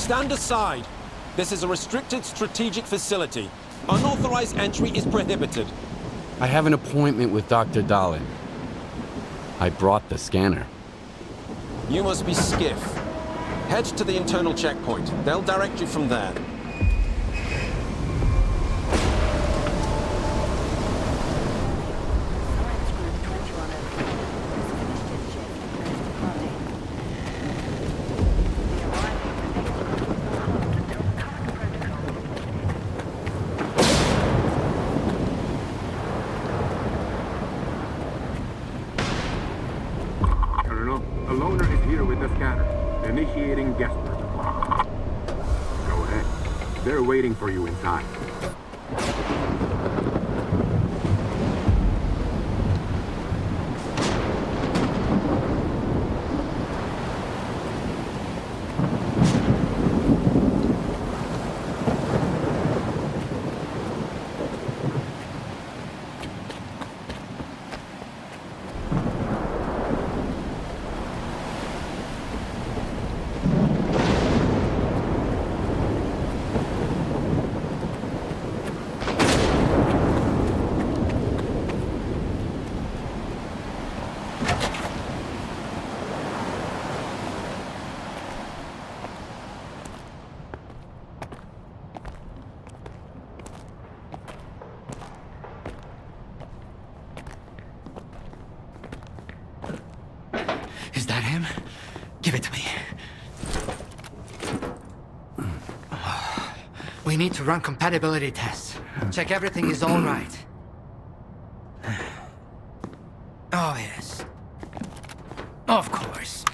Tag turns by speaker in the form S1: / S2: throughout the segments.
S1: Stand aside. This is a restricted strategic facility. Unauthorized entry is prohibited.
S2: I have an appointment with Dr. Dalin. I brought the scanner.
S1: You must be Skiff. Head to the internal checkpoint. They'll direct you from there.
S3: Initiating guest protocol. Go ahead. They're waiting for you inside.
S4: Is that him? Give it to me. We need to run compatibility tests. Check everything is all right. Oh, yes. Of course.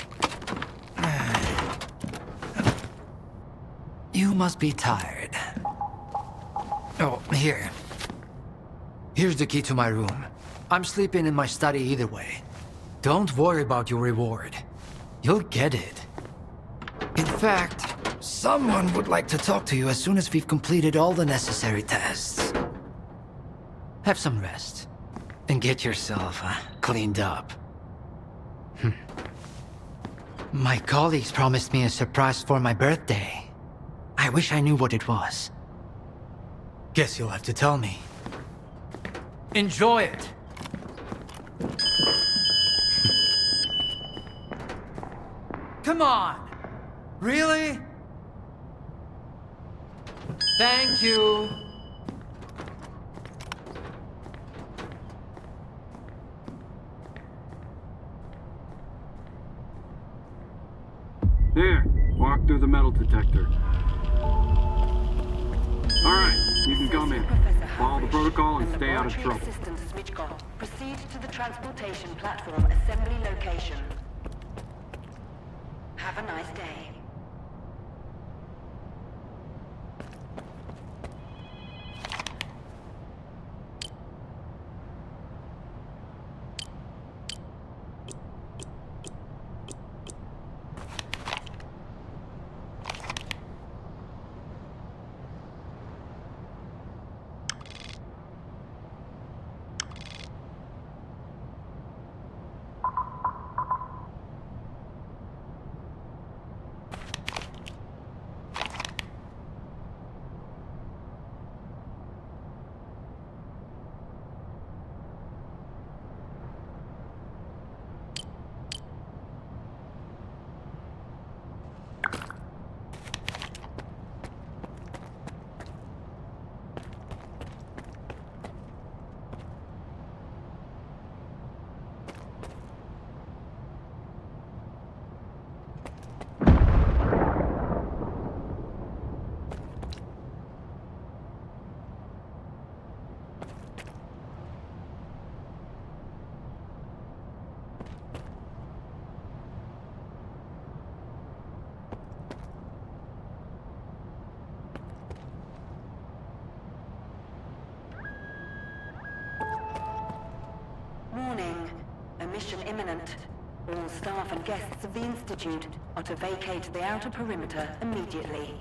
S4: You must be tired. Oh, here. Here's the key to my room. I'm sleeping in my study either way. Don't worry about your reward. You'll get it. In fact, someone would like to talk to you as soon as we've completed all the necessary tests. Have some rest. And get yourself cleaned up. My colleagues promised me a surprise for my birthday. I wish I knew what it was. Guess you'll have to tell me. Enjoy it! Come on! Really? Thank you!
S3: There, walk through the metal detector. Alright, you can come in. Follow the protocol and stay out of trouble.
S5: Proceed to the transportation platform assembly location. Have a nice day. Warning. A mission imminent. All staff and guests of the Institute are to vacate the outer perimeter immediately.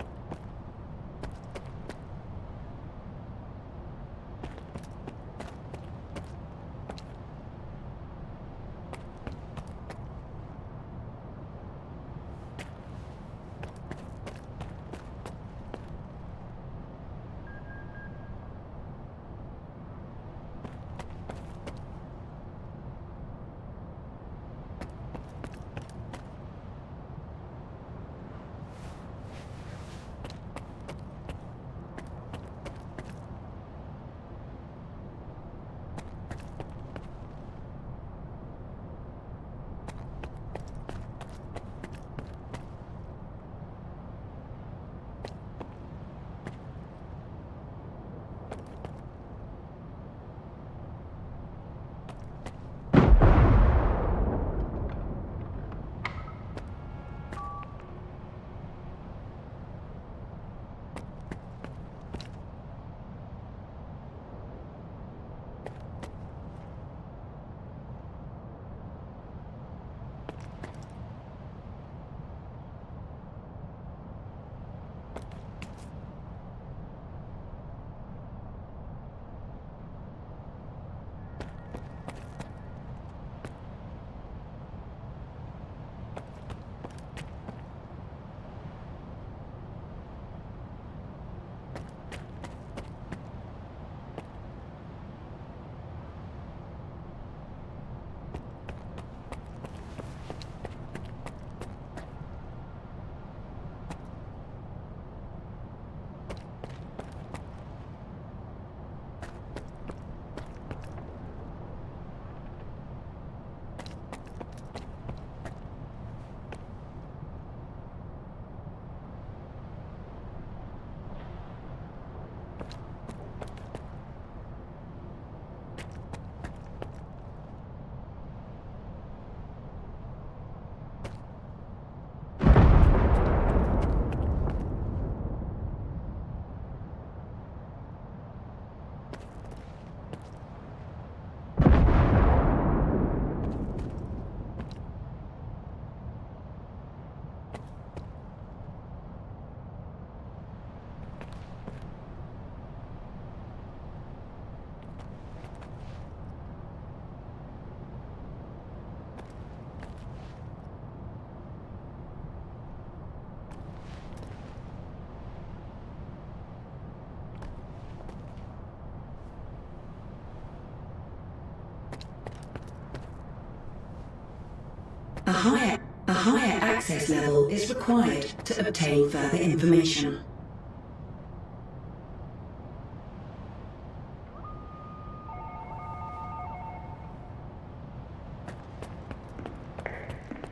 S5: A higher access level is required to obtain further information.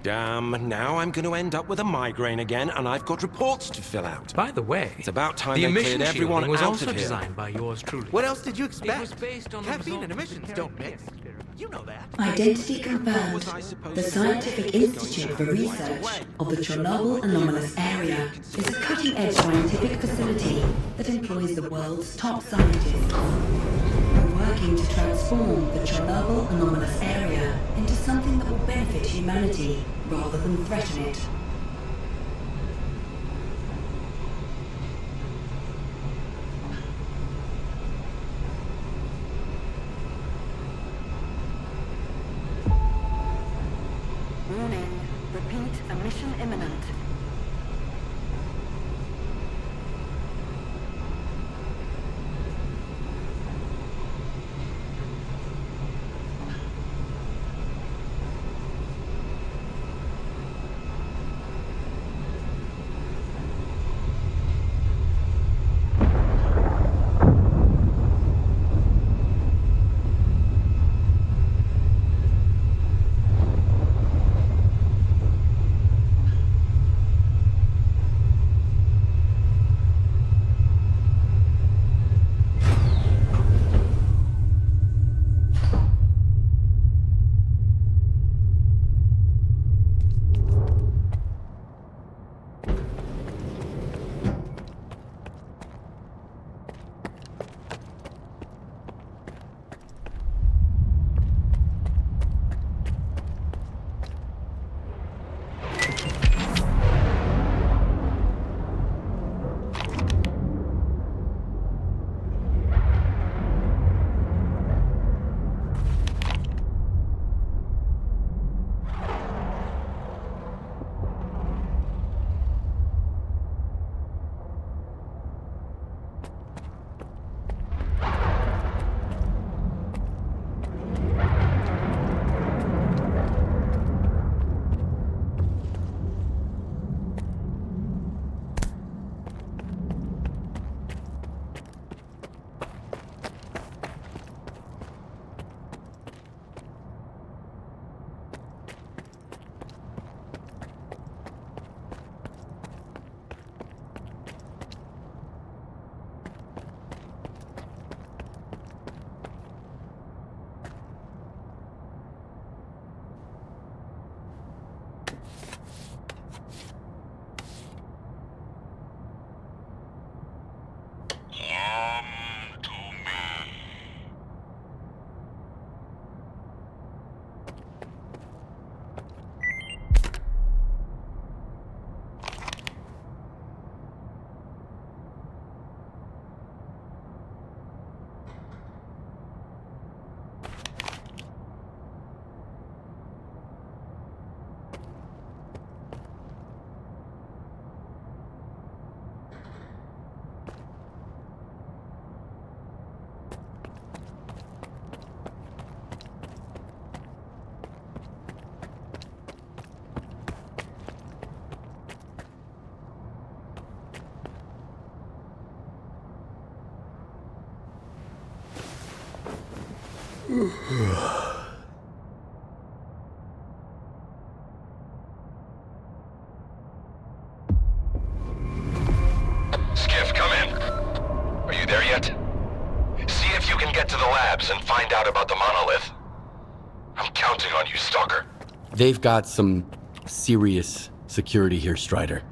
S1: Damn, now I'm going to end up with a migraine again, and I've got reports to fill out.
S6: By the way,
S1: It's about time
S6: the
S1: they
S6: emission
S1: cleared everyone
S6: shielding was
S1: out
S6: also
S1: of here.
S6: designed by yours truly.
S7: What else did you
S6: It was
S7: expect?
S6: based on the
S7: Caffeine
S6: result
S7: and
S6: of the
S7: emissions
S6: Carrier
S7: don't mix.
S6: experiment.
S7: You know that.
S5: Identity
S1: What
S5: confirmed.
S1: was I supposed
S5: The
S1: to
S5: Scientific
S1: do?
S5: Institute for Research of the Chernobyl Anomalous Area is a cutting-edge scientific facility that employs the world's top scientists. We're working to transform the Chernobyl Anomalous Area into something that will benefit humanity rather than threaten it. Warning. Repeat, a mission imminent.
S8: Skiff, come in. Are you there yet? See if you can get to the labs and find out about the Monolith. I'm counting on you, Stalker.
S2: They've got some serious security here, Strider.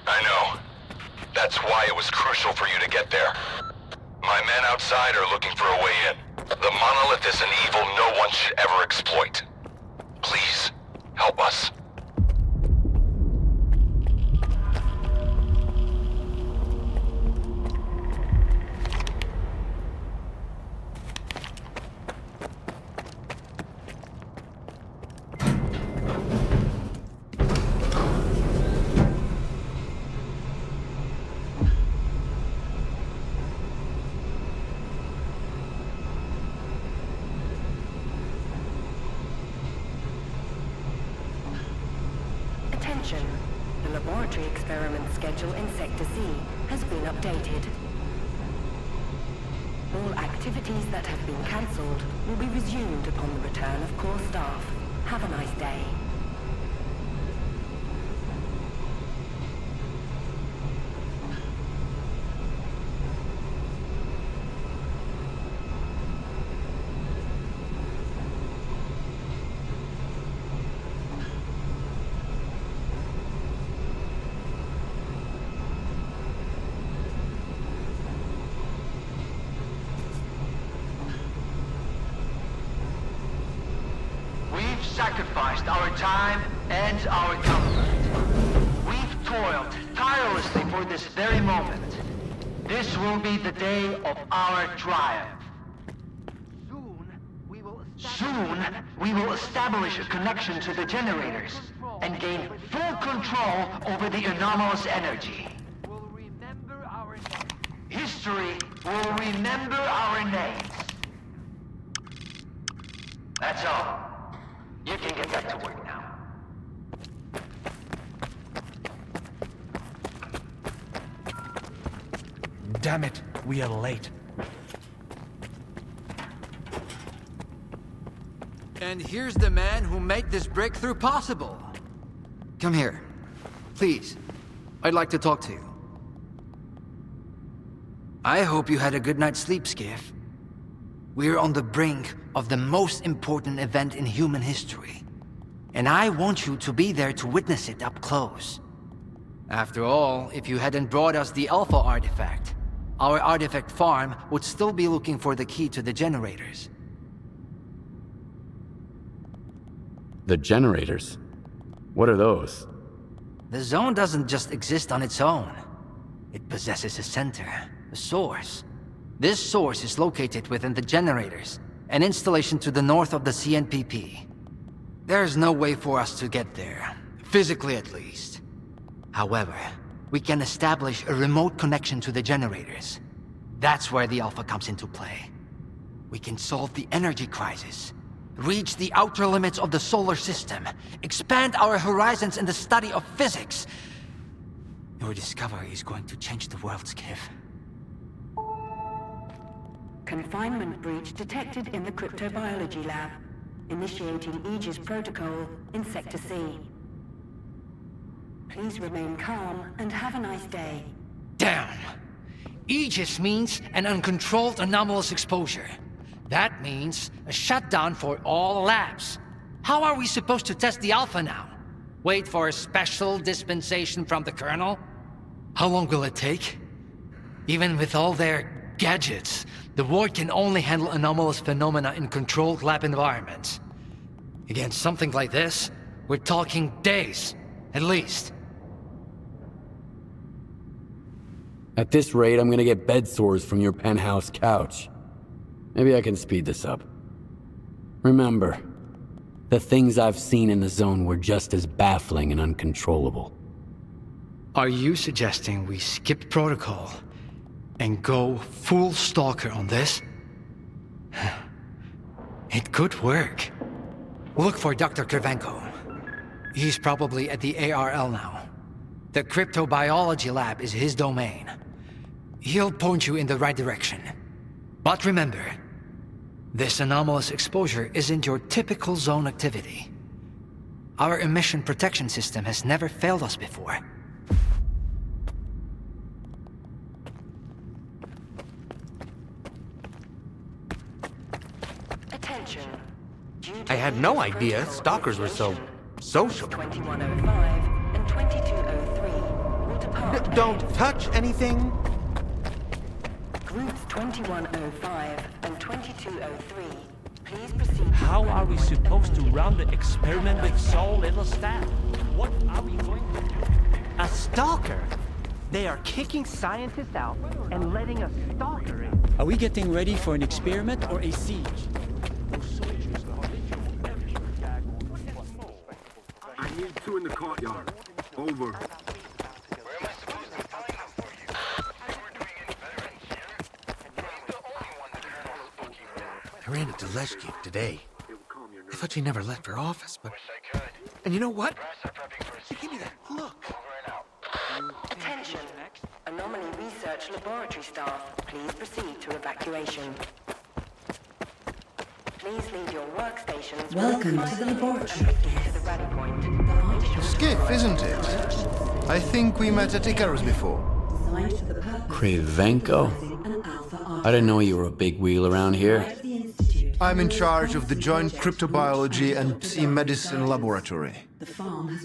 S8: I know. That's why it was crucial for you to get there. My men outside are looking for a way in. The Monolith is an evil no one should ever exploit. Please, help us.
S6: The laboratory experiment schedule in Sector C has been updated. All activities that have been cancelled will be resumed upon the return of core staff. Have a nice day.
S7: Sacrificed our time and our comfort. We've toiled tirelessly for this very moment. This will be the day of our triumph. Soon, we will establish a connection to the generators and gain full control over the anomalous energy. History will remember our names. That's all. You can get back to work now.
S4: Damn it, we are late. And here's the man who made this breakthrough possible. Come here. Please. I'd like to talk to you. I hope you had a good night's sleep, Skiff. We're on the brink of the most important event in human history. And I want you to be there to witness it up close. After all, if you hadn't brought us the Alpha artifact, our artifact farm would still be looking for the key to the generators.
S2: The generators? What are those?
S4: The zone doesn't just exist on its own. It possesses a center, a source. This source is located within the generators, an installation to the north of the CNPP. There's no way for us to get there, physically at least. However, we can establish a remote connection to the generators. That's where the Alpha comes into play. We can solve the energy crisis, reach the outer limits of the solar system, expand our horizons in the study of physics. Your discovery is going to change the world, Skiff.
S6: Confinement breach detected in the Cryptobiology lab. Initiating Aegis protocol in Sector C. Please remain calm and have a nice day.
S4: Damn! Aegis means an uncontrolled anomalous exposure. That means a shutdown for all labs. How are we supposed to test the Alpha now? Wait for a special dispensation from the Colonel? How long will it take? Even with all their gadgets, the ward can only handle anomalous phenomena in controlled lab environments. Against something like this, we're talking days, at least.
S2: At this rate, I'm gonna get bed sores from your penthouse couch. Maybe I can speed this up. Remember, the things I've seen in the zone were just as baffling and uncontrollable.
S4: Are you suggesting we skip protocol and go full Stalker on this? It could work. Look for Dr. Kravchenko. He's probably at the ARL now. The Cryptobiology lab is his domain. He'll point you in the right direction. But remember, this anomalous exposure isn't your typical zone activity. Our emission protection system has never failed us before.
S6: Attention.
S9: I had no idea stalkers were so social.
S6: 2105 and 2203 will depart.
S9: Don't touch anything.
S6: Groups 2105 and 2203, please proceed.
S10: How are we supposed to run the experiment with so little staff? What are we going to do? A stalker? They are kicking scientists out and letting a stalker in.
S11: Are we getting ready for an experiment or a siege?
S3: I need two in the courtyard. Over.
S9: I ran into Leshki today. I thought she never left her office, but... And you know what? She gave me that look.
S6: research laboratory staff, please proceed to evacuation. Please leave your workstations.
S5: Welcome to the laboratory.
S6: To the rally point.
S12: Skiff, isn't it? I think we met at Icarus before.
S5: Designed for the purpose
S2: Cravenko?
S5: of an alpha
S2: I didn't know you were a big wheel around here.
S12: I'm in charge of the joint cryptobiology and sea medicine laboratory.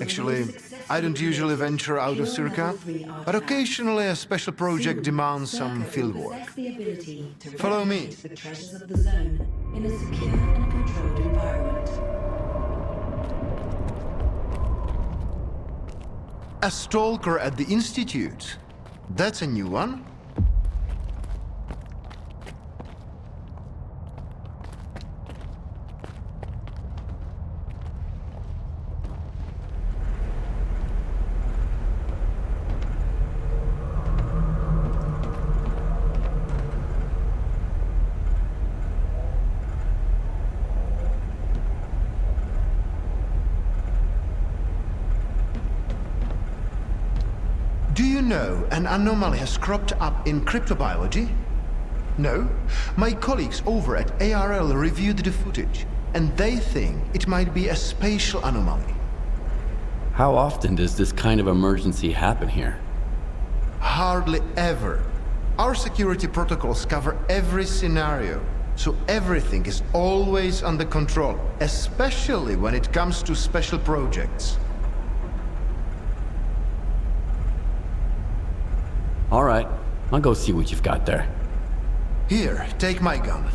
S12: Actually, I don't usually venture out of Sircaa, but occasionally a special project demands some fieldwork. Follow me.
S5: The treasures of the zone in a secure and controlled environment.
S12: A stalker at the Institute? That's a new one. Do you know an anomaly has cropped up in cryptobiology? No? My colleagues over at ARL reviewed the footage, and they think it might be a spatial anomaly.
S2: How often does this kind of emergency happen here?
S12: Hardly ever. Our security protocols cover every scenario, so everything is always under control, especially when it comes to special projects.
S2: All right, I'll go see what you've got there.
S12: Here, take my gun.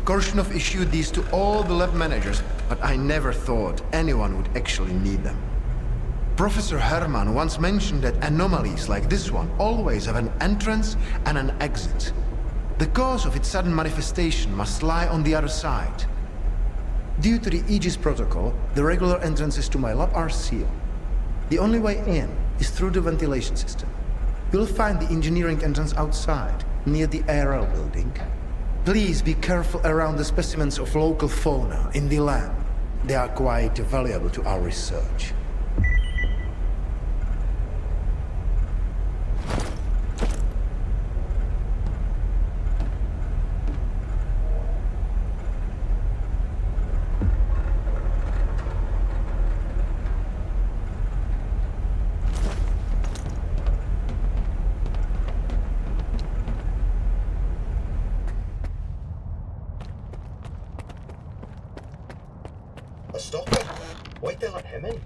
S12: Korshunov issued these to all the lab managers, but I never thought anyone would actually need them. Professor Hermann once mentioned that anomalies like this one always have an entrance and an exit. The cause of its sudden manifestation must lie on the other side. Due to the Aegis protocol, the regular entrances to my lab are sealed. The only way in is through the ventilation system. You'll find the engineering entrance outside, near the ARL building. Please be careful around the specimens of local fauna in the lab. They are quite valuable to our research.
S13: A stalker? Wait there on Hermann?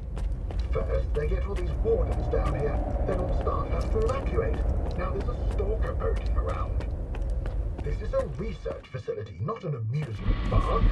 S13: First, they get all these wardens down here. Then all staff have to evacuate. Now there's a stalker boating around. This is a research facility, not an amusement park.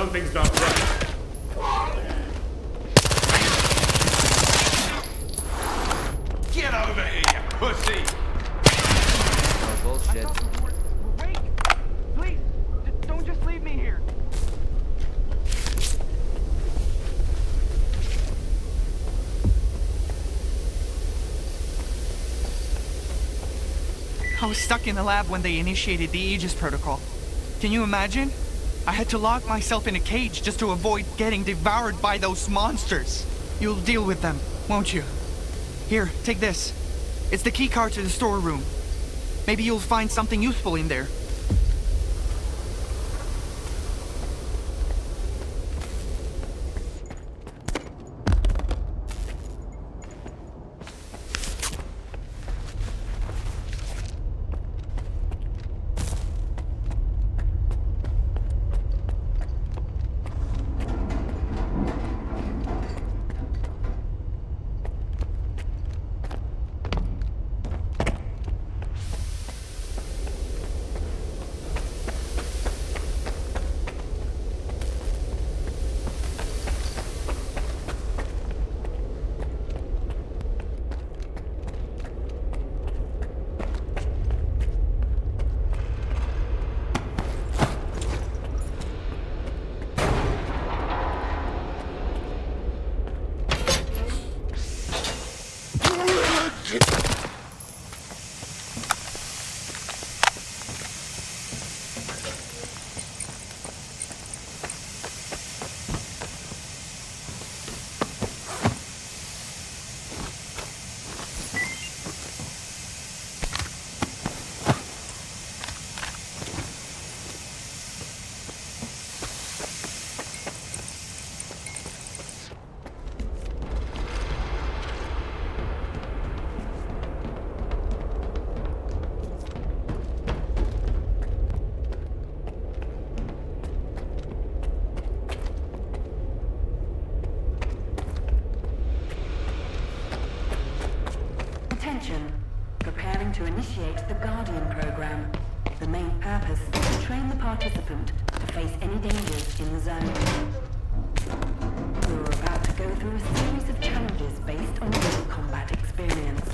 S3: Something's not right.
S14: Get over here, you pussy!
S9: Oh, bullshit.
S15: Wait! Please! Don't just leave me here! I was stuck in the lab when they initiated the Aegis protocol. Can you imagine? I had to lock myself in a cage just to avoid getting devoured by those monsters. You'll deal with them, won't you? Here, take this. It's the keycard to the storeroom. Maybe you'll find something useful in there.
S6: Attention. Preparing to initiate the Guardian program. The main purpose is to train the participant to face any dangers in the zone. We're about to go through a series of challenges based on real combat experience.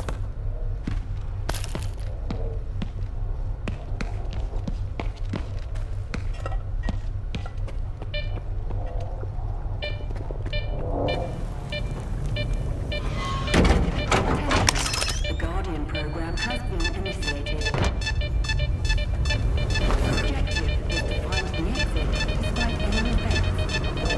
S6: The Guardian program has been initiated. The objective is to find the exit despite any events.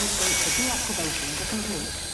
S6: indicate the deactivations are complete.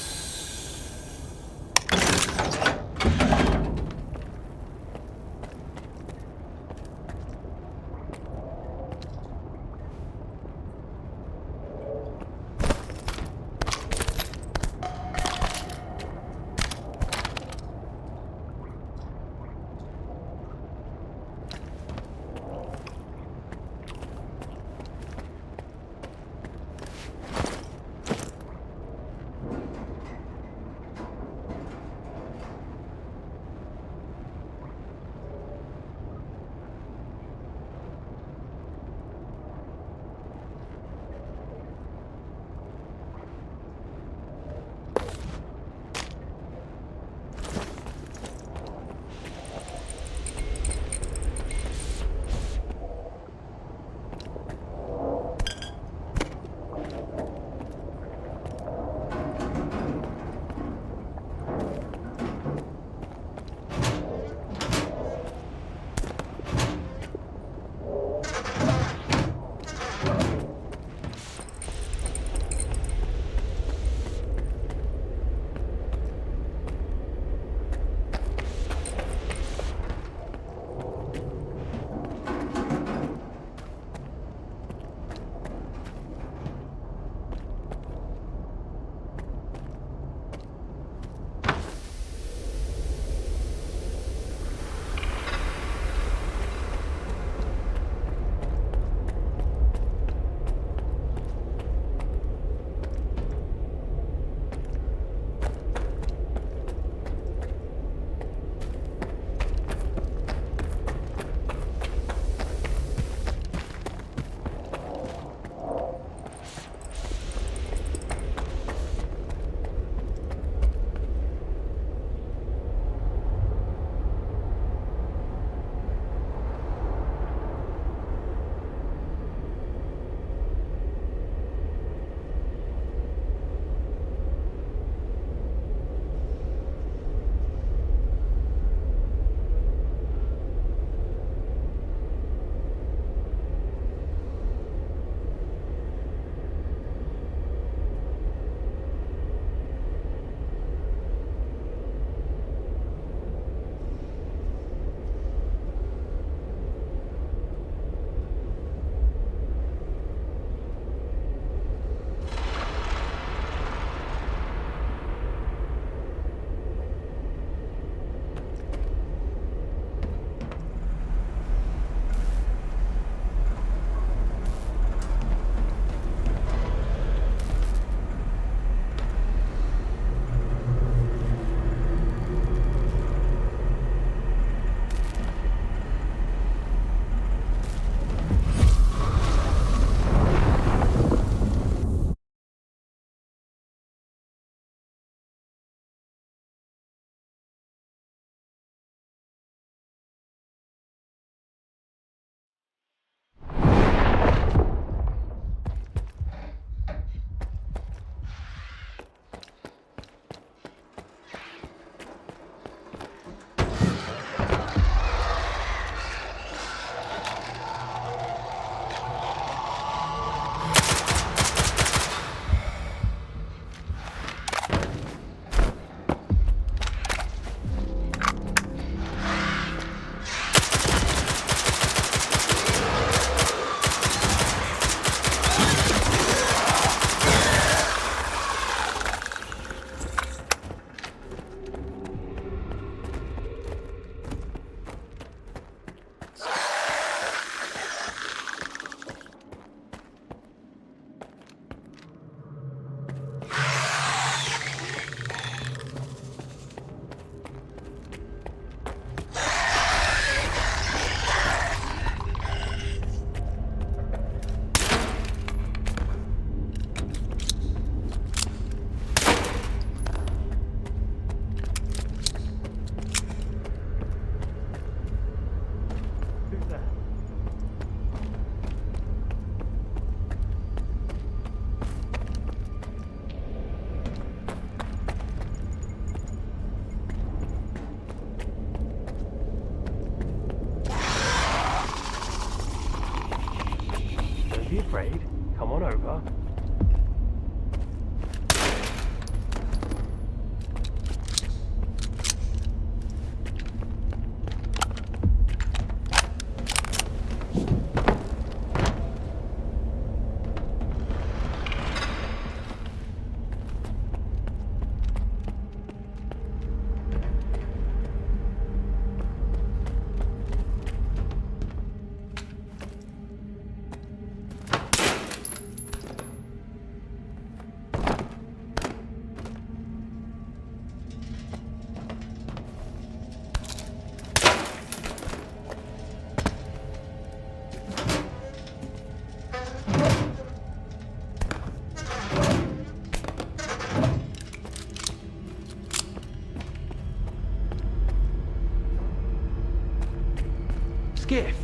S16: Skiff.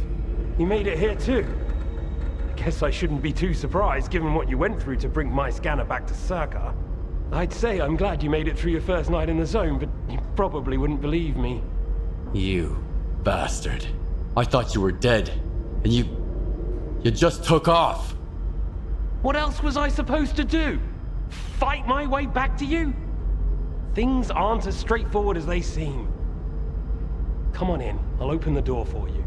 S16: You made it here too. I guess I shouldn't be too surprised given what you went through to bring my scanner back to Sircaa. I'd say I'm glad you made it through your first night in the zone, but you probably wouldn't believe me.
S2: You bastard. I thought you were dead, and you just took off.
S16: What else was I supposed to do? Fight my way back to you? Things aren't as straightforward as they seem. Come on in, I'll open the door for you.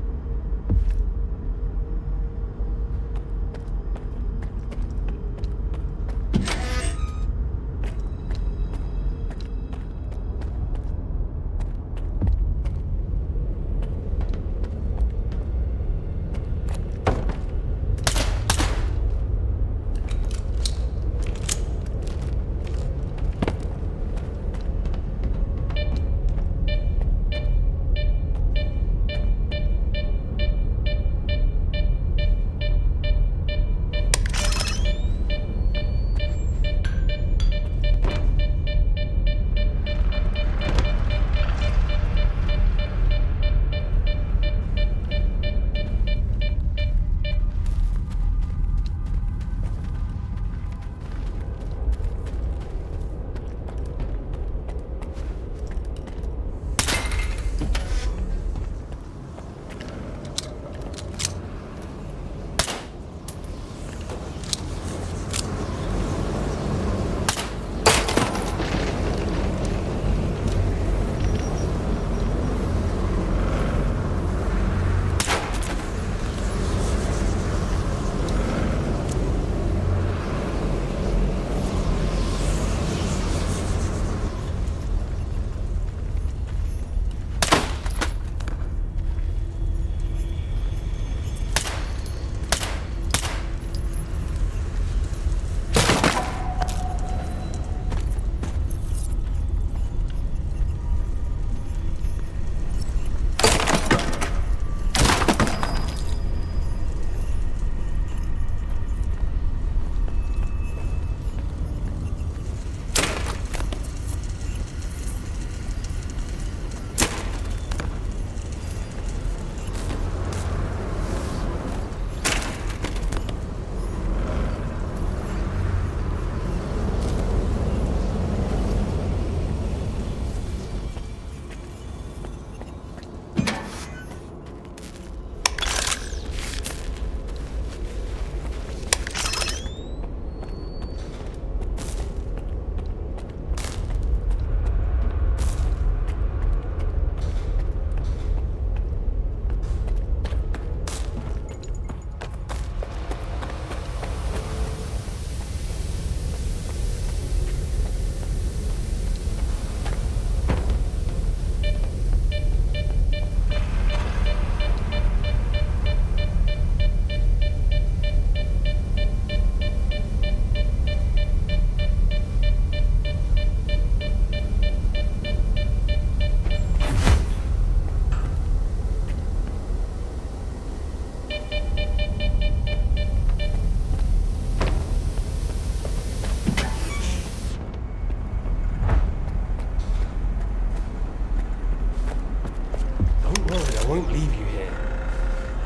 S16: won't leave you here.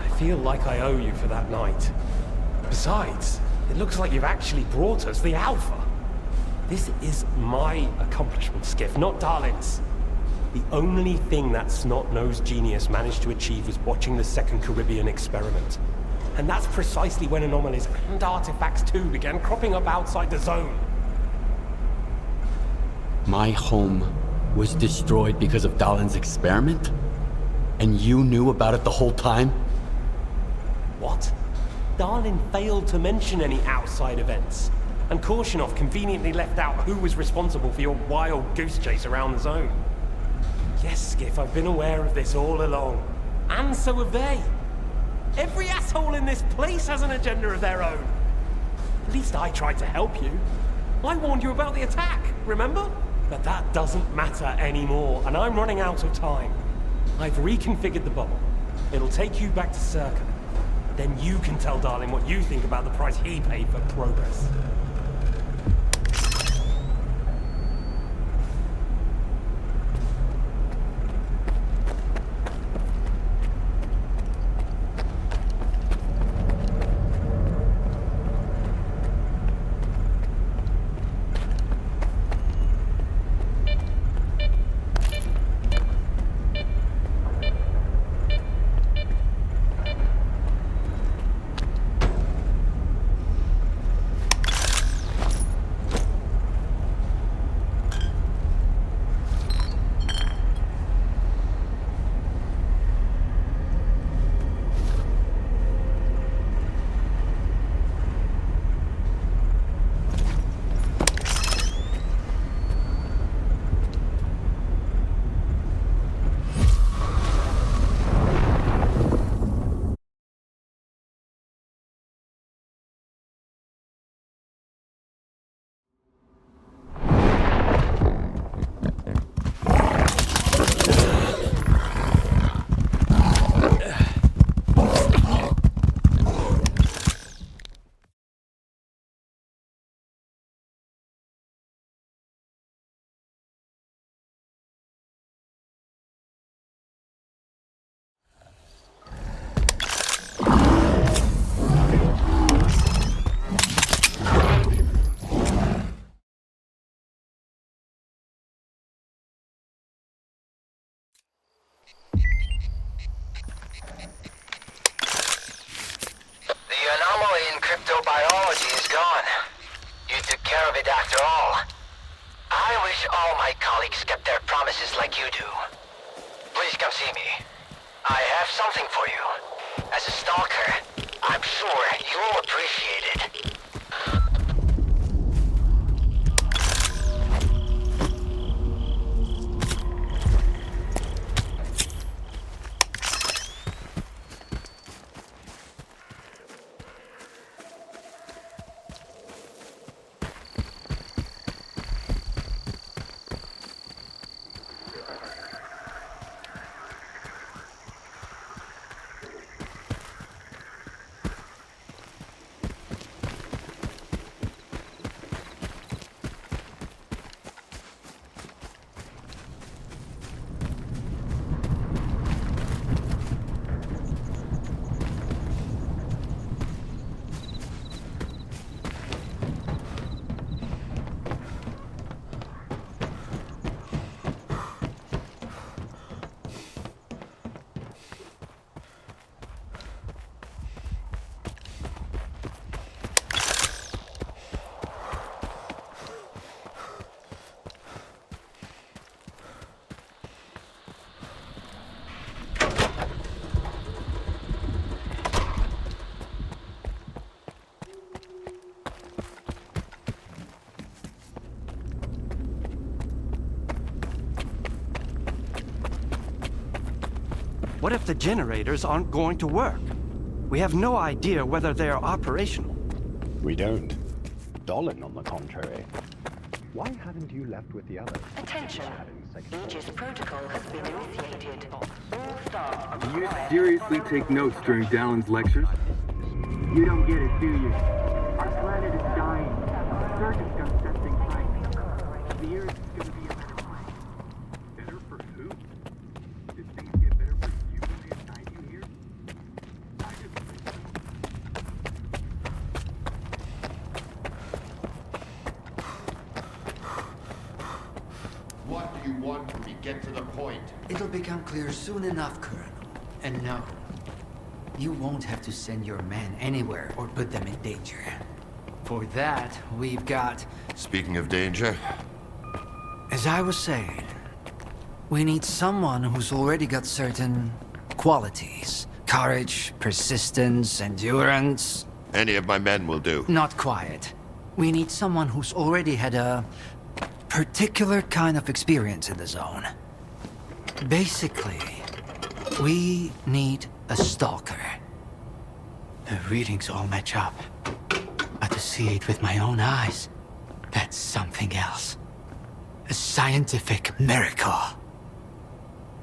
S16: I feel like I owe you for that night. Besides, it looks like you've actually brought us the Alpha. This is my accomplishment, Skiff, not Dalin's. The only thing that snot-nosed genius managed to achieve was watching the Second Caribbean experiment. And that's precisely when anomalies and artifacts too began cropping up outside the zone.
S2: My home was destroyed because of Dalin's experiment? And you knew about it the whole time?
S16: What? Dalin failed to mention any outside events. And Korshinov conveniently left out who was responsible for your wild goose chase around the zone. Yes, Skiff, I've been aware of this all along. And so have they. Every asshole in this place has an agenda of their own. At least I tried to help you. I warned you about the attack, remember? But that doesn't matter anymore, and I'm running out of time. I've reconfigured the bubble. It'll take you back to Sircaa. Then you can tell Dalin what you think about the price he paid for progress.
S7: care of it after all. I wish all my colleagues kept their promises like you do. Please come see me. I have something for you. As a stalker, I'm sure you'll appreciate it.
S10: What if the generators aren't going to work? We have no idea whether they are operational.
S17: We don't. Dalin, on the contrary. Why haven't you left with the others?
S6: Attention. Aegis protocol has been initiated. All staff are
S3: Do you seriously take notes during Dalin's lectures?
S18: You don't get it, do you? Our planet is dying. Sircaa's gonna set things right. The Earth is gonna be a better place.
S3: Better for who? Did things get better for you when they assigned you here? I just...
S19: What do you want from me? Get to the point.
S4: It'll become clear soon enough, Colonel. And no, you won't have to send your men anywhere or put them in danger. For that, we've got...
S19: Speaking of danger...
S4: As I was saying, we need someone who's already got certain qualities. Courage, persistence, endurance.
S19: Any of my men will do.
S4: Not quiet. We need someone who's already had a particular kind of experience in the zone. Basically, we need a stalker. The readings all match up. But to see it with my own eyes, that's something else. A scientific miracle.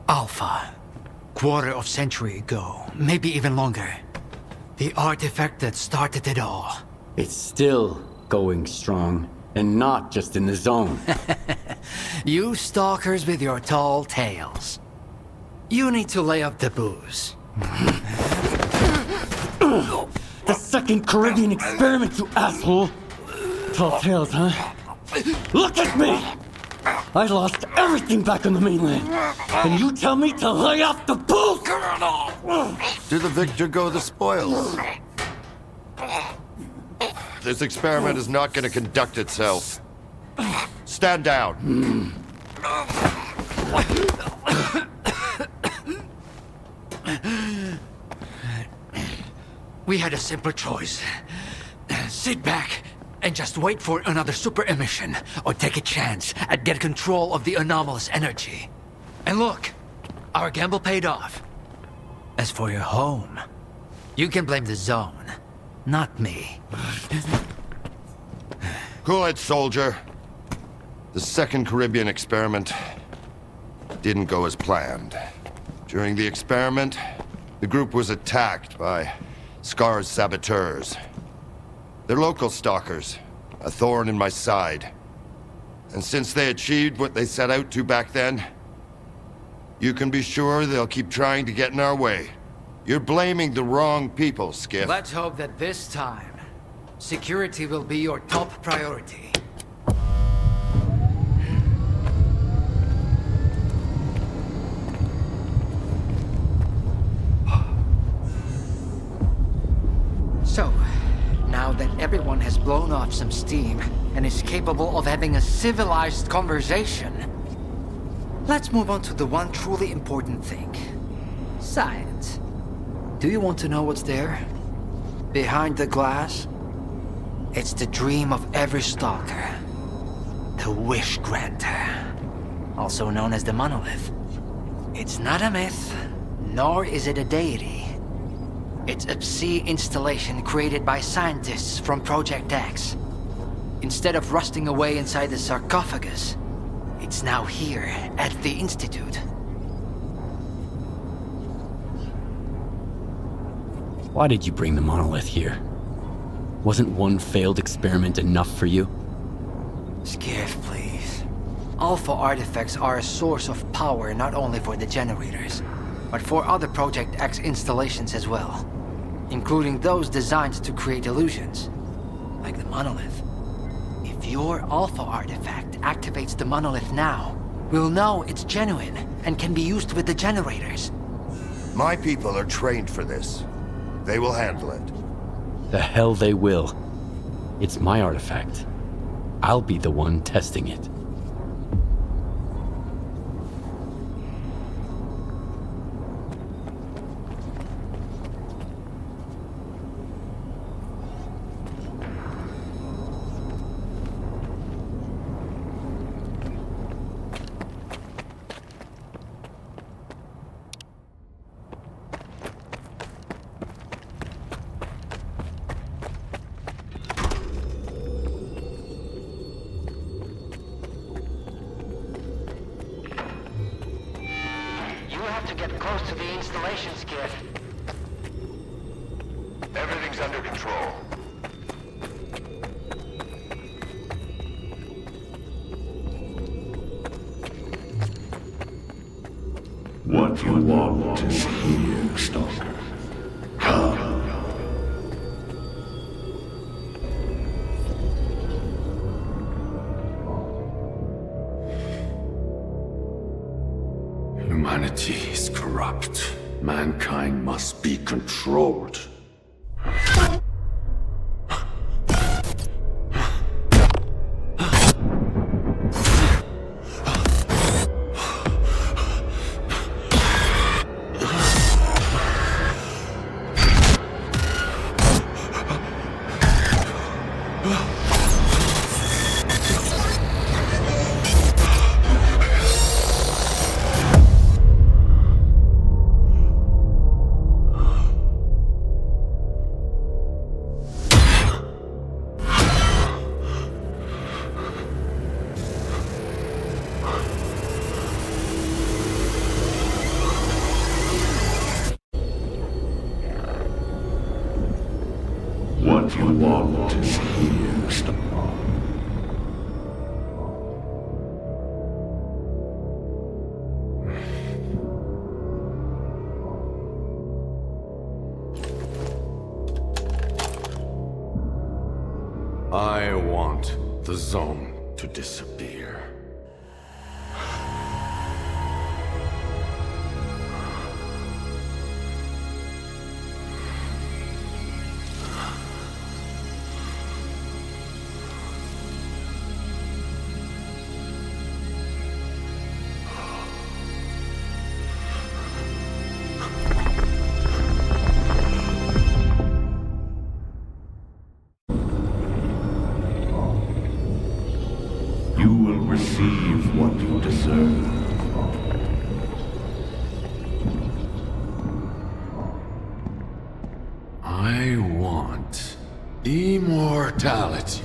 S4: Alpha. Quarter of century ago, maybe even longer. The artifact that started it all.
S2: It's still going strong, and not just in the zone.
S4: You stalkers with your tall tales. You need to lay up the booze.
S2: The second Caribbean experiment, you asshole! Tall tales, huh? Look at me! I lost everything back on the mainland. And you tell me to lay off the booze?
S19: To the victor go the spoils. This experiment is not going to conduct itself. Stand down.
S4: We had a simple choice. Sit back and just wait for another super emission, or take a chance at getting control of the anomalous energy. And look, our gamble paid off. As for your home, you can blame the zone, not me.
S19: Cool it, soldier. The second Caribbean experiment didn't go as planned. During the experiment, the group was attacked by Scar's saboteurs. They're local stalkers, a thorn in my side. And since they achieved what they set out to back then, you can be sure they'll keep trying to get in our way. You're blaming the wrong people, Skiff.
S4: Let's hope that this time, security will be your top priority. So, now that everyone everyone has blown off some steam and is capable of having a civilized conversation, let's move on to the one truly important thing. Science. Do you want to know what's there? Behind the glass? It's the dream of every stalker. The Wish Granter. Also known as the Monolith. It's not a myth, nor is it a deity. It's a Psi installation created by scientists from Project X. Instead of rusting away inside the sarcophagus, it's now here at the Institute.
S2: Why did you bring the Monolith here? Wasn't one failed experiment enough for you?
S4: Skiff, please. Alpha artifacts are a source of power not only for the generators, but for other Project X installations as well, including those designed to create illusions, like the Monolith. If your Alpha artifact activates the Monolith now, we'll know it's genuine and can be used with the generators.
S19: My people are trained for this. They will handle it.
S2: The hell they will. It's my artifact. I'll be the one testing it.
S8: Everything's under control.
S20: What you want is here, Stalker. Come. Humanity is corrupt. Mankind must be controlled. What you want is here, Stalker. I want the zone to disappear. You will receive what you deserve. I want immortality.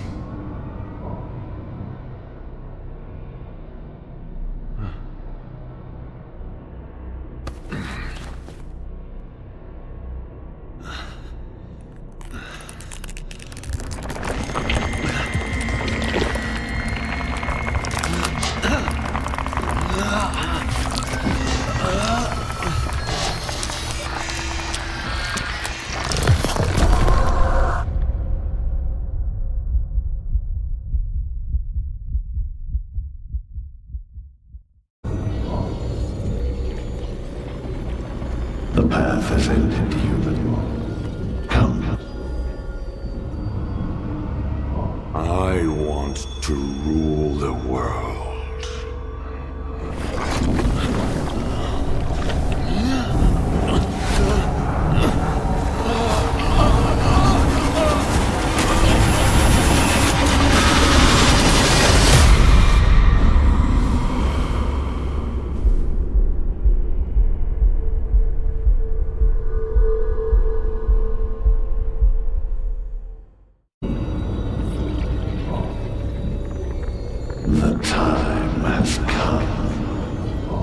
S20: The path has ended, human. Come. I want to rule the world. The time has come.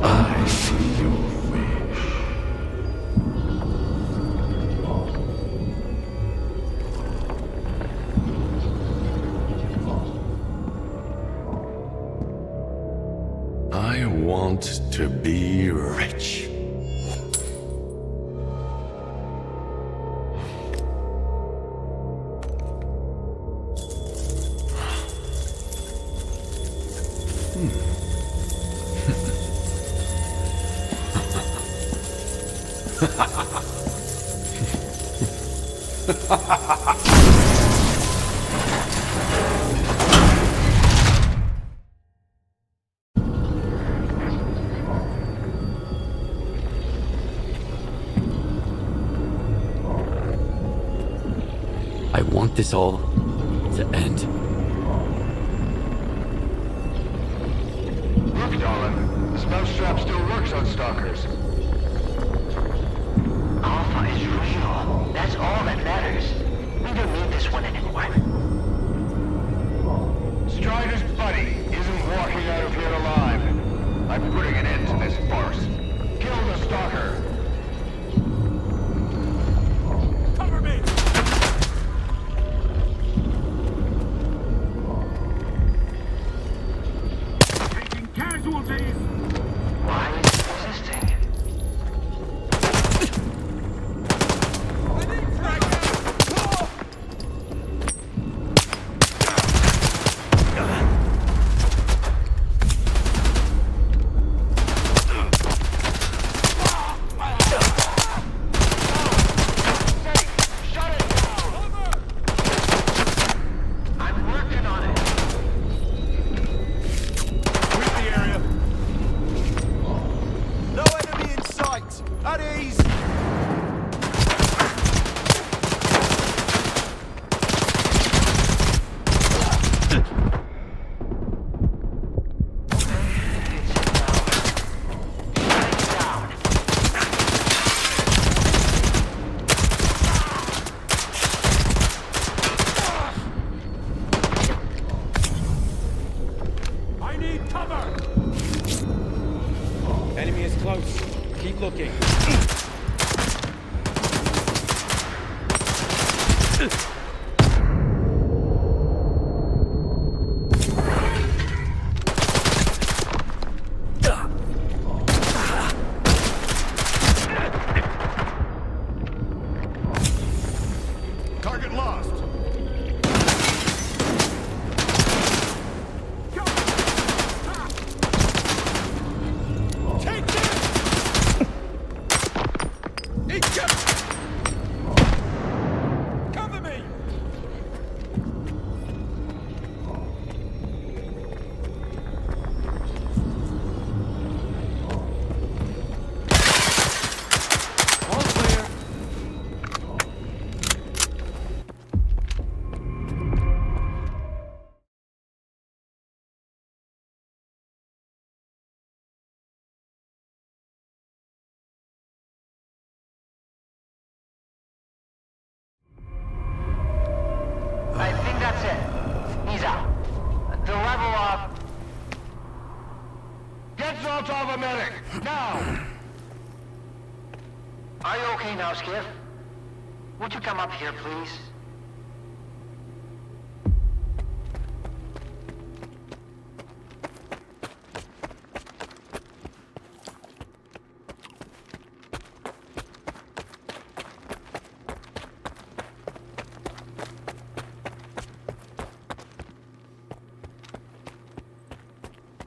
S20: I see your wish. I want to be rich.
S2: I want this all to end.
S8: Look, Dalin. The spell strap still works on stalkers.
S7: Alpha is real. That's all that matters. We don't need this one anymore.
S8: Strider's buddy isn't walking out of here alive. I'm putting an end to this farce. Kill the stalker.
S1: Cover me!
S3: Taking casualties!
S7: Why is he resisting?
S11: Enemy is close. Keep looking.
S8: Target lost.
S1: Take this! Cover me!
S11: All clear.
S7: I think that's it. He's out. The level up.
S8: Get Zalt off a medic! Now!
S7: Are you okay now, Skiff? Would you come up here, please?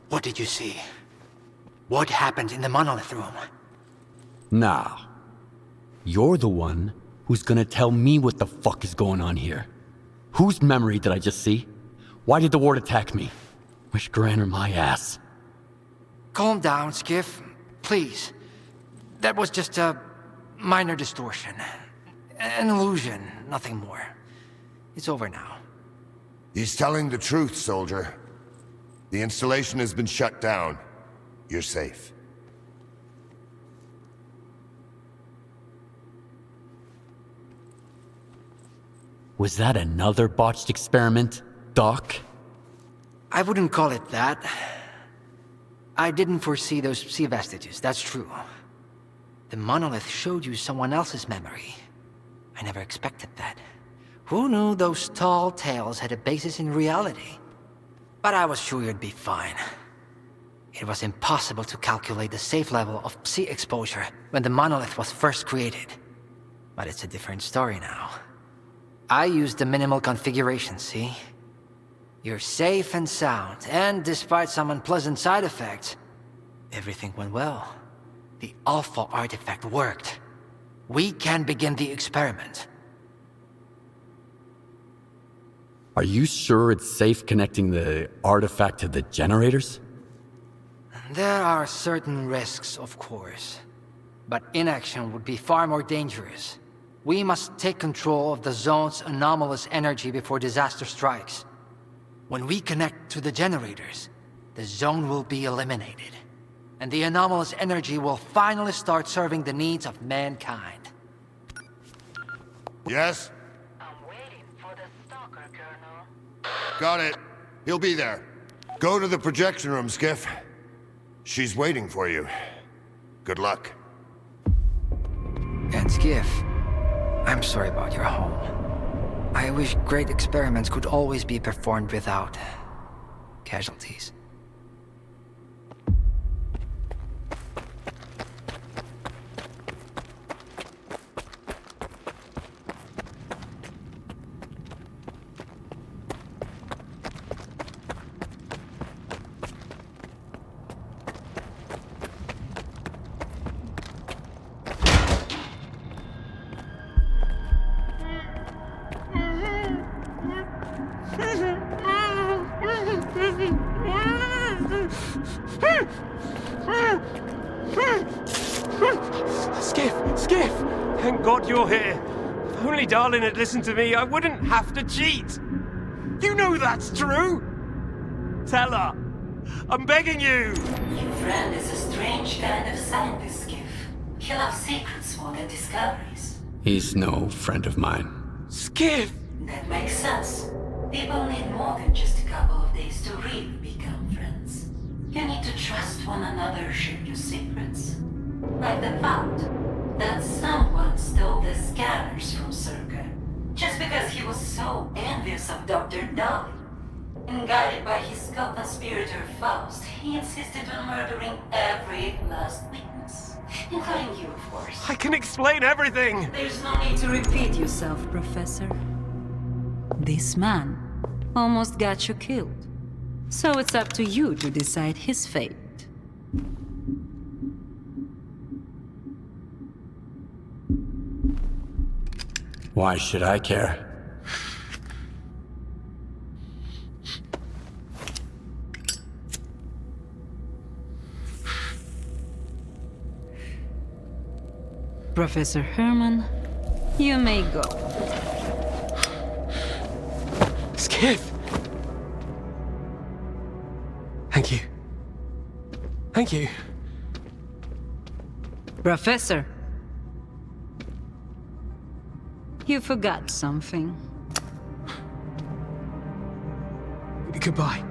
S4: What did you see? What happened in the Monolith room?
S2: Now, you're the one who's gonna tell me what the fuck is going on here. Whose memory did I just see? Why did the ward attack me? Wish Granner my ass.
S4: Calm down, Skiff. Please. That was just a minor distortion. An illusion, nothing more. It's over now.
S19: He's telling the truth, soldier. The installation has been shut down. You're safe.
S2: Was that another botched experiment, Doc?
S4: I wouldn't call it that. I didn't foresee those sea vestiges, that's true. The Monolith showed you someone else's memory. I never expected that. Who knew those tall tales had a basis in reality? But I was sure you'd be fine. It was impossible to calculate the safe level of sea exposure when the Monolith was first created. But it's a different story now. I used the minimal configuration, see? You're safe and sound, and despite some unpleasant side effects, everything went well. The Alpha artifact worked. We can begin the experiment.
S2: Are you sure it's safe connecting the artifact to the generators?
S4: There are certain risks, of course. But inaction would be far more dangerous. We must take control of the zone's anomalous energy before disaster strikes. When we connect to the generators, the zone will be eliminated. And the anomalous energy will finally start serving the needs of mankind.
S19: Yes?
S6: I'm waiting for the Stalker, Colonel.
S19: Got it. He'll be there. Go to the projection room, Skiff. She's waiting for you. Good luck.
S4: And Skiff, I'm sorry about your home. I wish great experiments could always be performed without casualties.
S16: Skiff! Thank God you're here. If only Dalin had listened to me, I wouldn't have to cheat. You know that's true. Tell her. I'm begging you.
S5: Your friend is a strange kind of scientist, Skiff. He loves secrets more than discoveries.
S2: He's no friend of mine.
S16: Skiff!
S5: That makes sense. People need more than just a couple of days to really become friends. You need to trust one another, share your secrets. Like the fact that someone stole the scanners from Sircaa just because he was so envious of Dr. Dalin. And guided by his co-conspirator Faust, he insisted on murdering every last witness, including you, of course.
S16: I can explain everything!
S5: There's no need to repeat yourself, Professor. This man almost got you killed. So it's up to you to decide his fate.
S2: Why should I care?
S5: Professor Hermann, you may go.
S16: Skiff! Thank you. Thank you.
S5: Professor, you forgot something.
S16: Goodbye.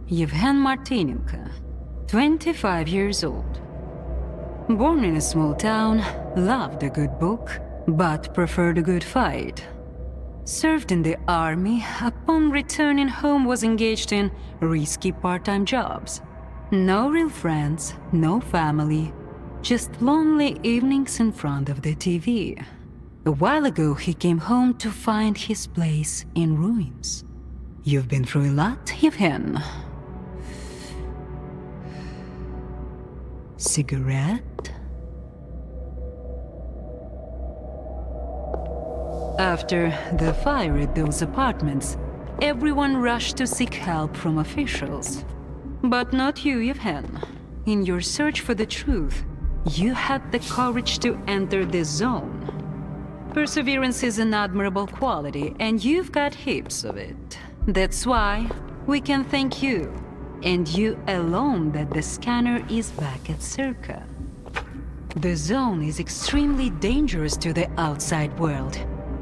S5: Yevhen Martinenko, 25 years old. Born in a small town, loved a good book, but preferred a good fight. Served in the army, upon returning home was engaged in risky part-time jobs. No real friends, no family, just lonely evenings in front of the TV. A while ago, he came home to find his place in ruins. You've been through a lot, Yevhen. Cigarette?
S21: After the fire at those apartments, everyone rushed to seek help from officials. But not you, Yevhen. In your search for the truth, you had the courage to enter the zone. Perseverance is an admirable quality, and you've got heaps of it. That's why we can thank you, and you alone, that the scanner is back at Sircaa. The zone is extremely dangerous to the outside world.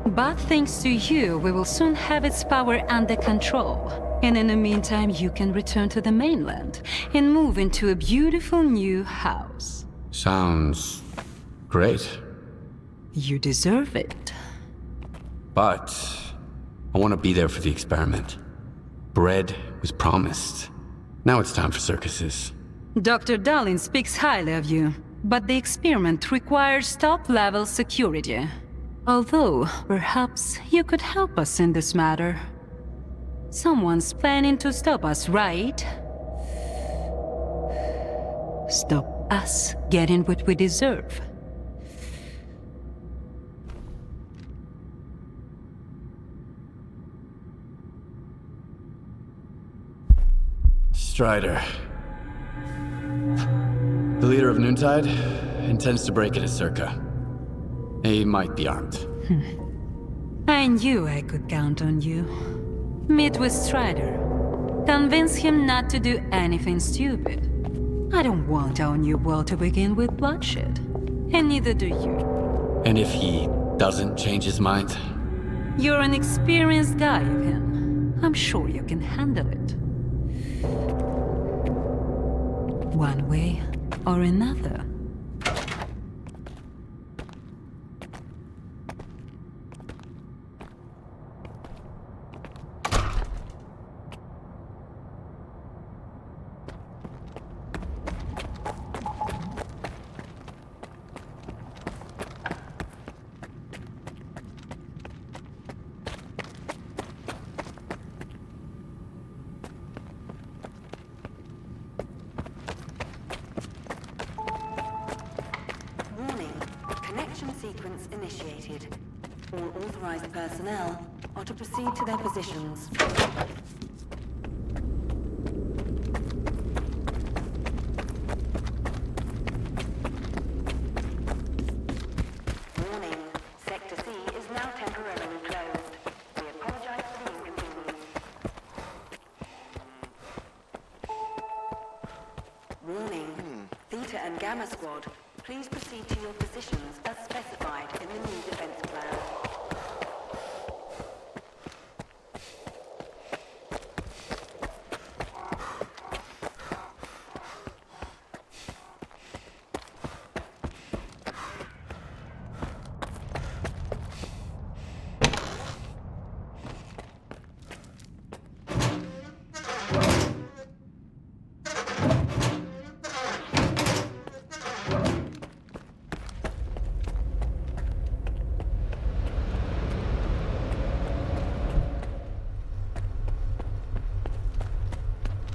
S21: But thanks to you, we will soon have its power under control. And in the meantime, you can return to the mainland and move into a beautiful new house.
S2: Sounds great.
S21: You deserve it.
S2: But I want to be there for the experiment. Bread was promised. Now it's time for circuses.
S21: Dr. Dalin speaks highly of you, but the experiment requires top-level security. Although, perhaps you could help us in this matter. Someone's planning to stop us, right? Stop us getting what we deserve.
S2: Strider. The leader of Noontide intends to break into Sircaa. He might be armed.
S21: I knew I could count on you. Meet with Strider. Convince him not to do anything stupid. I don't want our new world to begin with bloodshed. And neither do you.
S2: And if he doesn't change his mind?
S21: You're an experienced guy, Hermann. I'm sure you can handle it. One way or another.
S6: Sequence initiated. All authorized personnel are to proceed to their positions. Warning, Sector C is now temporarily closed. We apologize for the inconvenience. Warning, Theta and Gamma Squad, please proceed to your positions as specified in the new defense plan.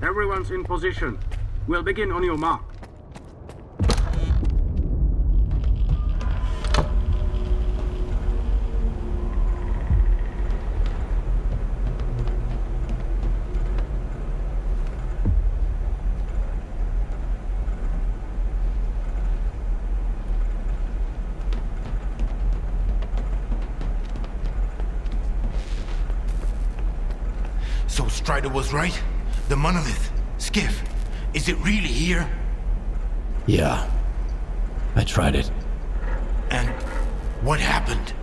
S18: Everyone's in position. We'll begin on your mark.
S14: So Strider was right? The Monolith, Skiff, is it really here?
S2: Yeah. I tried it.
S14: And what happened?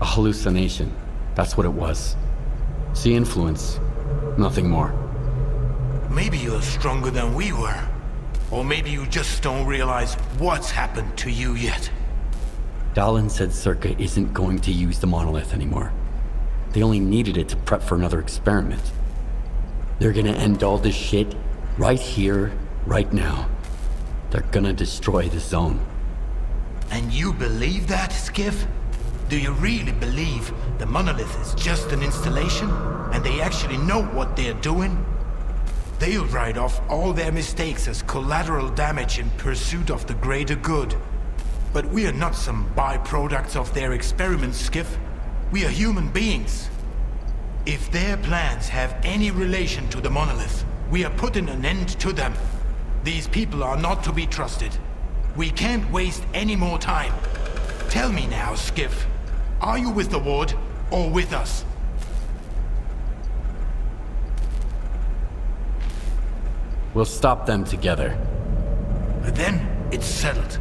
S2: A hallucination. That's what it was. See influence. Nothing more.
S14: Maybe you're stronger than we were. Or maybe you just don't realize what's happened to you yet.
S2: Dalin said Sircaa isn't going to use the Monolith anymore. They only needed it to prep for another experiment. They're gonna end all this shit right here, right now. They're gonna destroy the zone.
S14: And you believe that, Skiff? Do you really believe the Monolith is just an installation, and they actually know what they're doing? They'll write off all their mistakes as collateral damage in pursuit of the greater good. But we are not some byproducts of their experiments, Skiff. We are human beings. If their plans have any relation to the Monolith, we are putting an end to them. These people are not to be trusted. We can't waste any more time. Tell me now, Skiff. Are you with the Ward or with us?
S2: We'll stop them together.
S14: Then it's settled.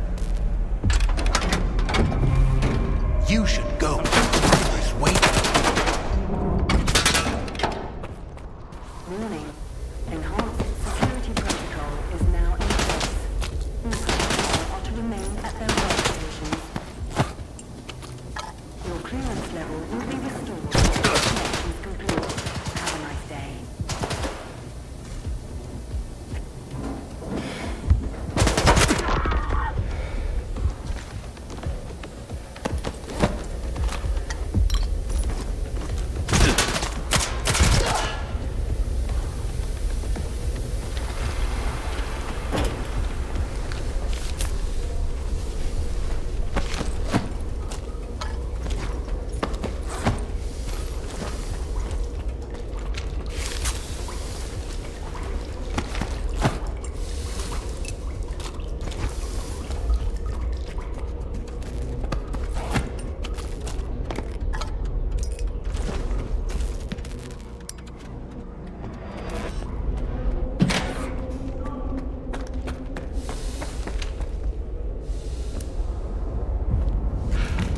S14: You should go. Others wait.
S6: Warning. Enhanced security protocol is now in place. All personnel are to remain at their workstations. Your clearance level will be restored once the connection is complete. Have a nice day.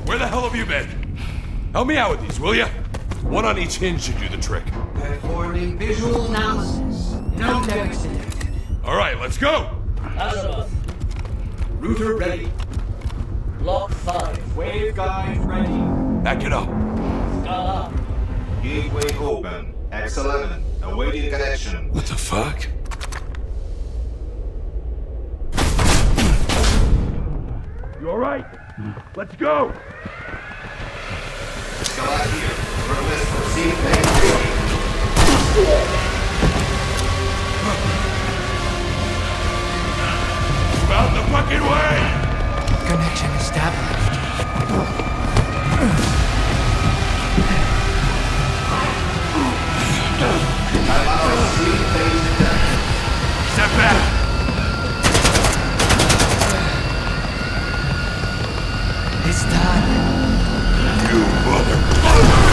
S12: Where the hell have you been? Help me out with these, will ya? One on each hinge should do the trick.
S22: Performing visual analysis. No damage detected.
S12: Alright, let's go!
S22: Azeroth. Router ready. Block 5. Waveguide ready.
S12: Back it up.
S22: Scala.
S23: Gateway open. X11. Awaiting connection.
S12: What the fuck? You alright? Let's go!
S23: Scala here. Request for seed bank.
S12: Out the fucking way!
S4: Connection established.
S12: Step back!
S4: It's done.
S12: You motherfucker!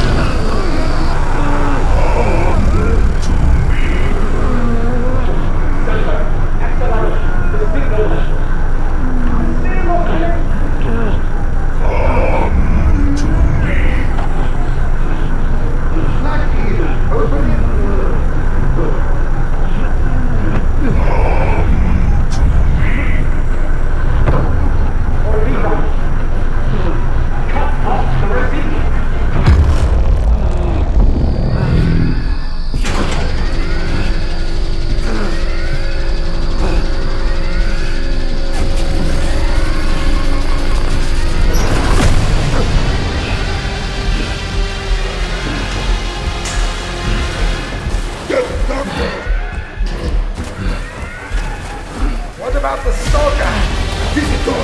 S23: What about the Stalker? Visitor!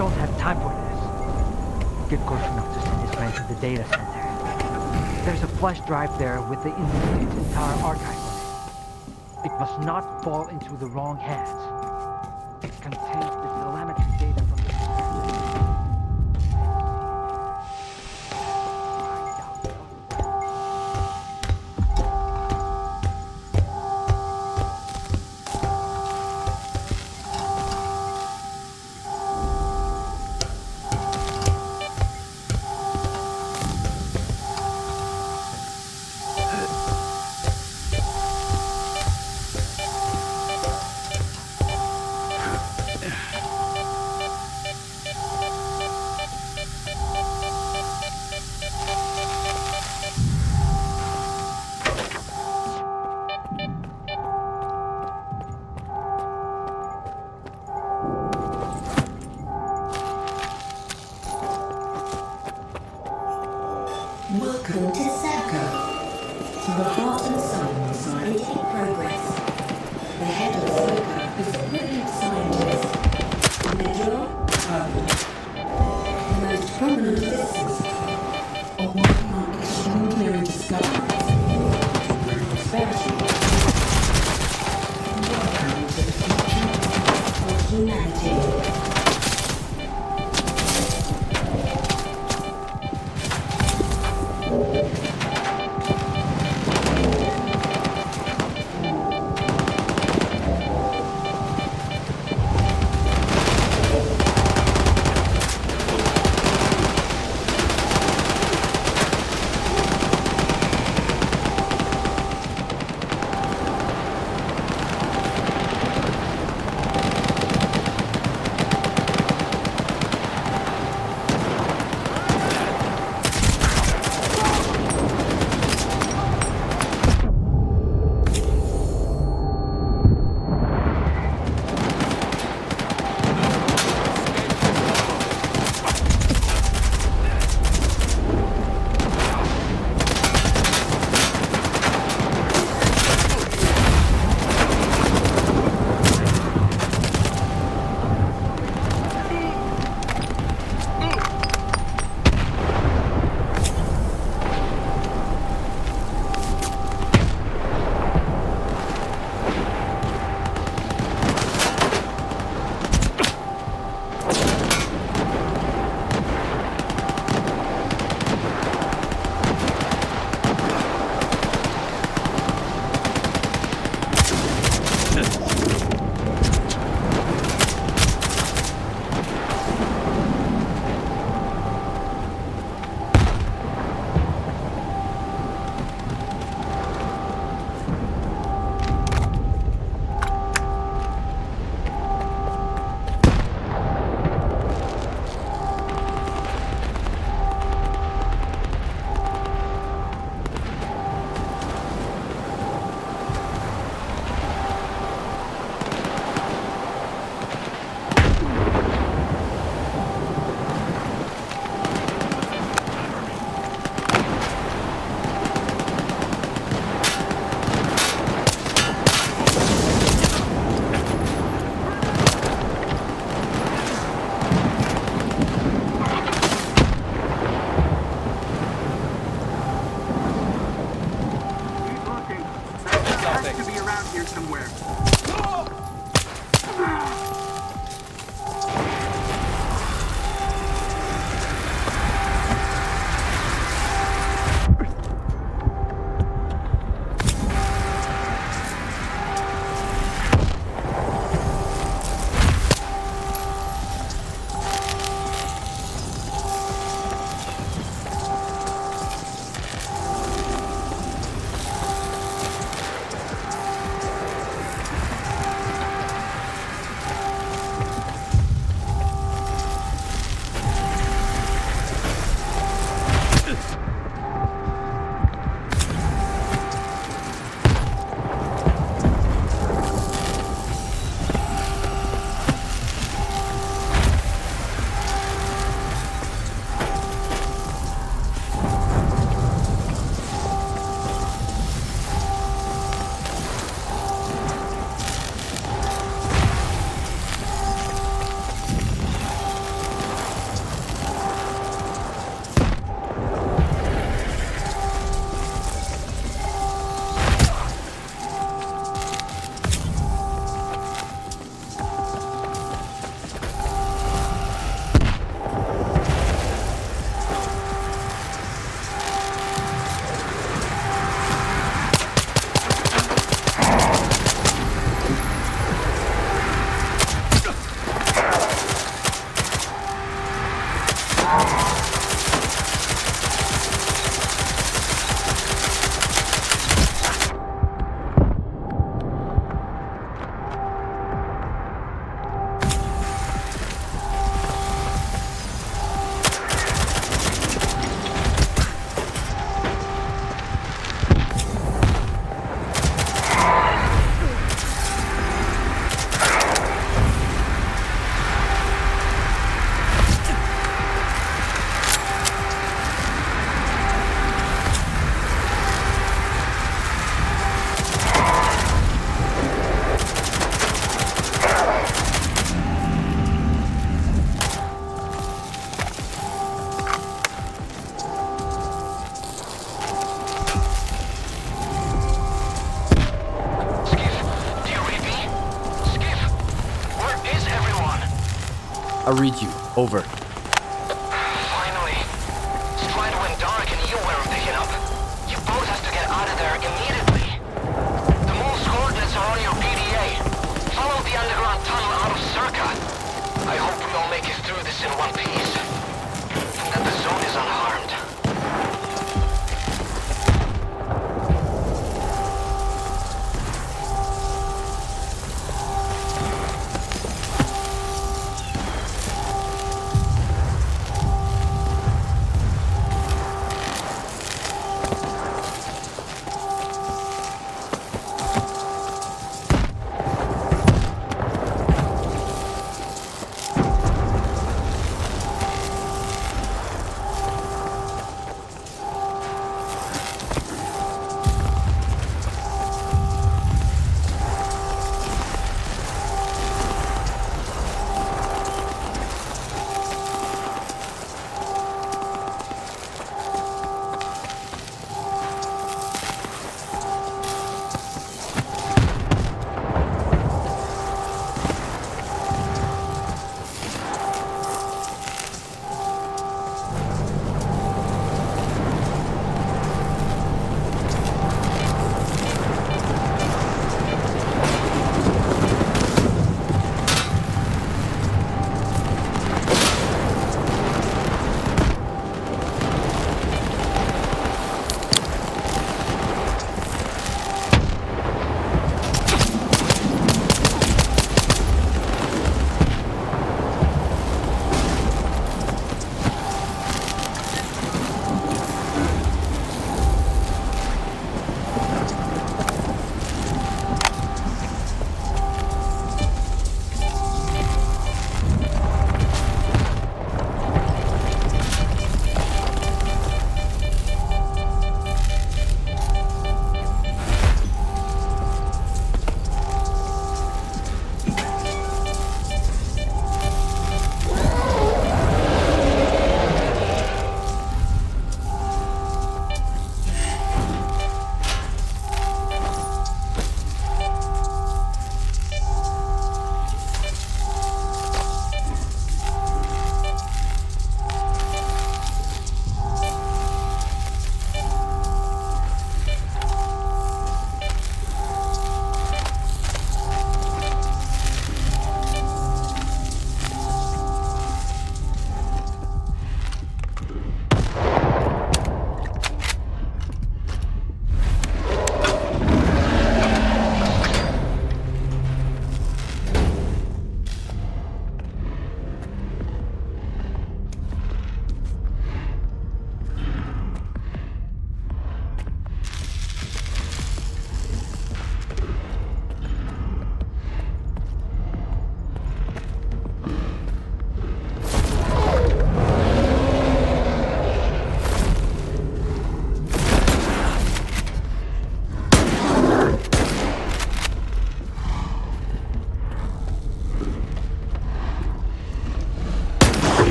S10: don't have time for this. Get close enough to send this man to the data center. There's a flash drive there with the Institute's entire archive on it. It must not fall into the wrong hands. It contains the telemetry data from the
S5: Welcome to Sircaa, to the heart and soul of scientific progress. The head of Sircaa is a brilliant scientist, individual, the most prominent physicist of what among extraordinary discoveries, prosperity. Welcome to the future of humanity.
S2: I read you. Over.
S7: Finally. Stride went dark and you weren't picking up. You both have to get out of there immediately. The moon's coordinates are on your PDA. Follow the underground tunnel out of Sircaa. I hope we all make it through this in one piece. And that the zone is unharmed.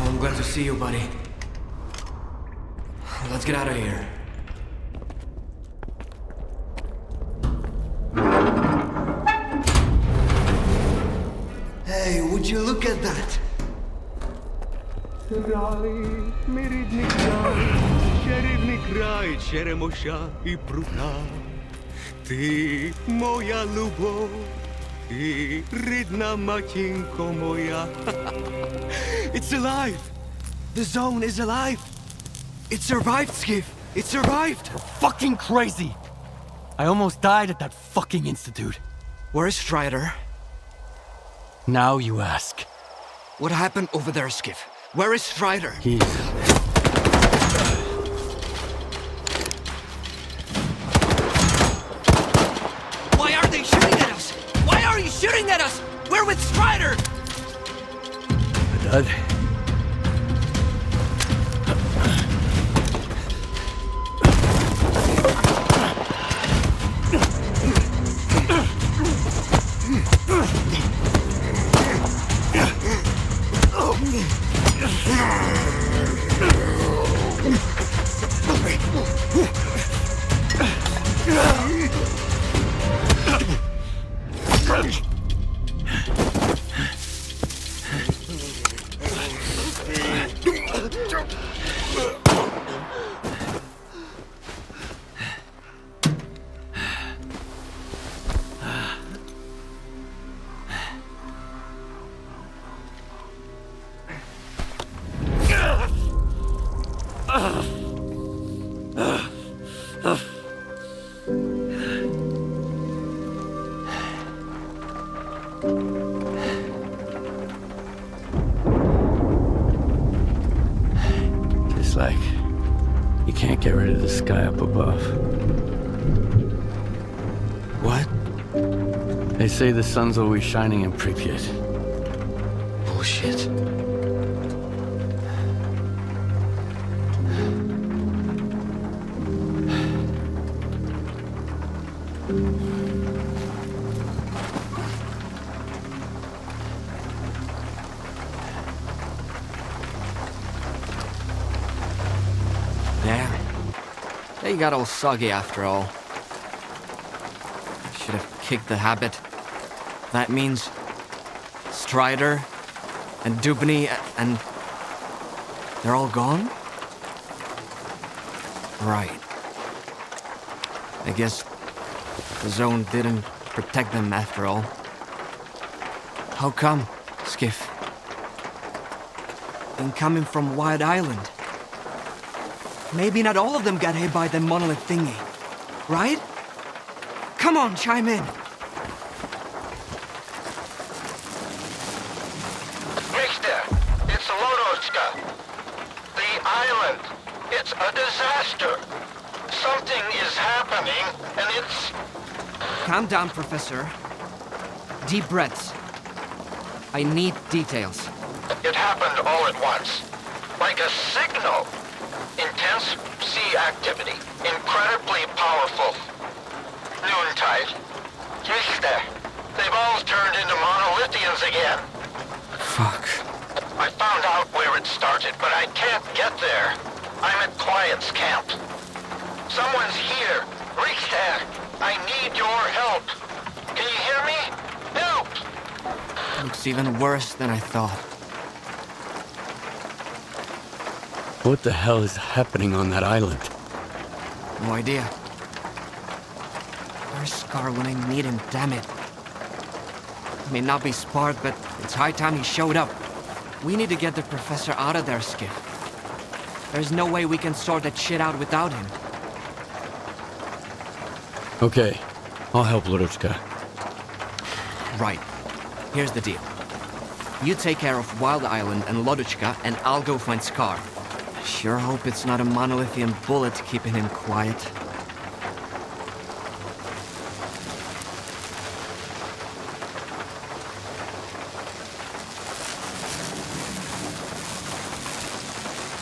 S4: I'm glad to see you, buddy. Let's get out of here. Hey, would you look at that?
S9: Край, мій рідний край, чарівний край, черемоша і прута. Ти моя любов, ти рідна матінко моя. It's alive! The zone is alive! It survived, Skiff! It survived!
S4: You're fucking crazy! I almost died at that fucking institute.
S9: Where is Strider?
S4: Now you ask.
S9: What happened over there, Skiff? Where is Strider?
S2: He's...
S9: Why are they shooting at us? Why are you shooting at us? We're with Strider!
S2: Dad? Just like you can't get rid of the sky up above.
S9: What?
S2: They say the sun's always shining in Pripyat.
S9: Bullshit.
S13: They got all soggy after all. I should have kicked the habit. That means Strider and Dubny and they're all gone? Right. I guess the zone didn't protect them after all. How come, Skiff? Been coming from Wild Island. Maybe not all of them got hit by the monolith thingy, right? Come on, chime in.
S7: Mister, it's Lodochka. The island. It's a disaster. Something is happening, and it's...
S13: Calm down, Professor. Deep breaths. I need details.
S7: It happened all at once. Like a signal. Intense sea activity. Incredibly powerful. Noontide. Mister, they've all turned into monolithians again.
S13: Fuck.
S7: I found out where it started, but I can't get there. I'm at Quiet's camp. Someone's here. Richter, I need your help. Can you hear me? Help!
S13: Looks even worse than I thought.
S2: What the hell is happening on that island?
S13: No idea. Where's Scar when I need him, damn it? He may not be smart, but it's high time he showed up. We need to get the professor out of there, Skip. There's no way we can sort that shit out without him.
S2: Okay, I'll help Lodochka.
S13: Right. Here's the deal. You take care of Wild Island and Lodochka, and I'll go find Scar. Sure hope it's not a monolithian bullet keeping him quiet.